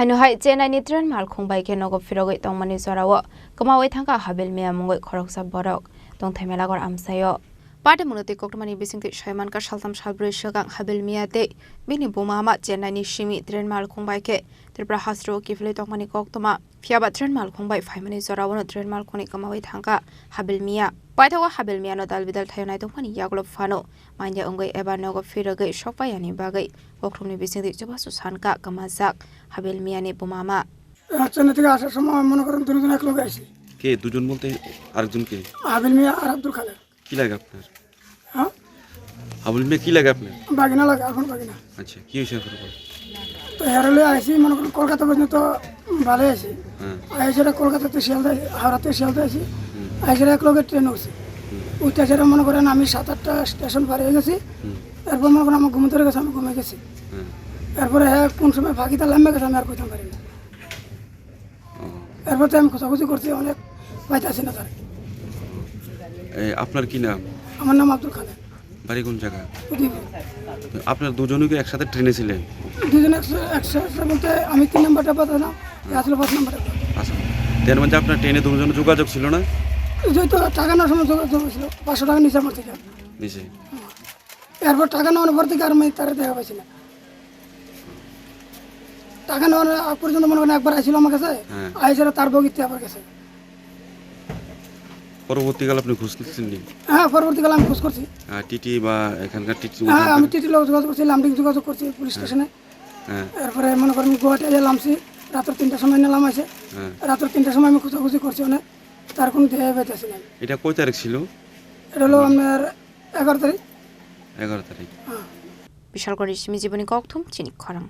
Hanuhai Chennai Nitran Malkhung Baikhe Nogo Phirogwi Tongmani Jorao Kwmawi Thangkha Habil Mia Mungoi Khorang Borok Tongthamelagor Amsayo Pada Munoti Kwmani Bisingti Shaiman Ka Shaltam Shalbri Shagang Habil Mia De Bini Bumama Chennai Ni Shimi Tren Malkhung Baikhe Tripura Hasro Kifli Tongmani Koktoma Fiaba Tren Malkhung Bai 5 minutes Jorao no Tren Malkhuni Kwmawi Thangkha Habil Mia Paitawa Habil Mia no Dalvidal Thayonai Tongmani Yaglop Fano Manja Ungoi Eba Nogo Phirogwi Shokpayani Bagai Kokrumni Bisingti Joba Susanka Kamazak Habil Mia ni Bumama Chennai থেকে আসার সময় মনে করেন দুজন এক লোক আইছে কে দুজন বলতে আরেকজন কে হাবিল মিয়া আর আব্দুল খালেক কি লাগে আপনার হ্যাঁ হাবিল মিয়া কি লাগে আপনার বাগিনা লাগে এখন বাগিনা আচ্ছা কি হইছে আপনার তো হেরালে আইছি মনে করেন কলকাতা পর্যন্ত ভালো আইছি আইছে কলকাতাতে শিয়ালদা হাওড়াতে শিয়ালদা আইছি আইছে এক লোকের ট্রেন উঠছে উঠতে সেটা মনে করেন আমি 7-8টা স্টেশন পার হয়ে গেছি তারপর মনে করেন আমার ঘুম ধরে গেছে আমি ঘুমিয়ে গেছি এরপরে কোন সময় ফাঁকিতে লাম্বে গেছে আমি আর কইতে পারি না এরপর তো আমি খোঁজাখুঁজি করছি অনেক পাইতেছি না তার আপনার কি নাম আমার নাম আব্দুল খালেক বাড়ি কোন জায়গা আপনার দুজনই কি একসাথে ট্রেনে ছিলেন দুজন একসাথে বলতে আমি 3 নাম্বারটা পাঠালাম আসলে 5 নাম্বারটা আচ্ছা তার মানে আপনার ট্রেনে দুজন যোগাযোগ ছিল না এই তো টাকা নেওয়ার সময় যোগাযোগ ছিল 500 টাকা নিচে আমার থেকে নিচে এরপর টাকা নেওয়ার পর থেকে আর আমি তার দেখা পাইছি না টাকা নেওয়ার আগ পর্যন্ত মনে করেন একবার আইছিল আমার কাছে আইছিল তার বগিতে আমার কাছে পরবর্তীকালে আপনি খোঁজ নিচ্ছেন নি হ্যাঁ পরবর্তীকালে আমি খোঁজ করছি টিটি বা এখানকার টিটি হ্যাঁ আমি টিটি লোক যোগাযোগ করছি লামডিং যোগাযোগ করছি পুলিশ স্টেশনে এরপরে মনে করেন গুয়াহাটি এলামছি রাতের 3টার সময় নিলাম আছে রাতের 3টার সময় আমি খোঁজাখুঁজি করছি অনেক তার কোনো দেখা পাইতেছি না এটা কয় তারিখ ছিল এটা হলো আপনার 11 তারিখ বিশাল করে জীবনী ককথুম চিনি খরাং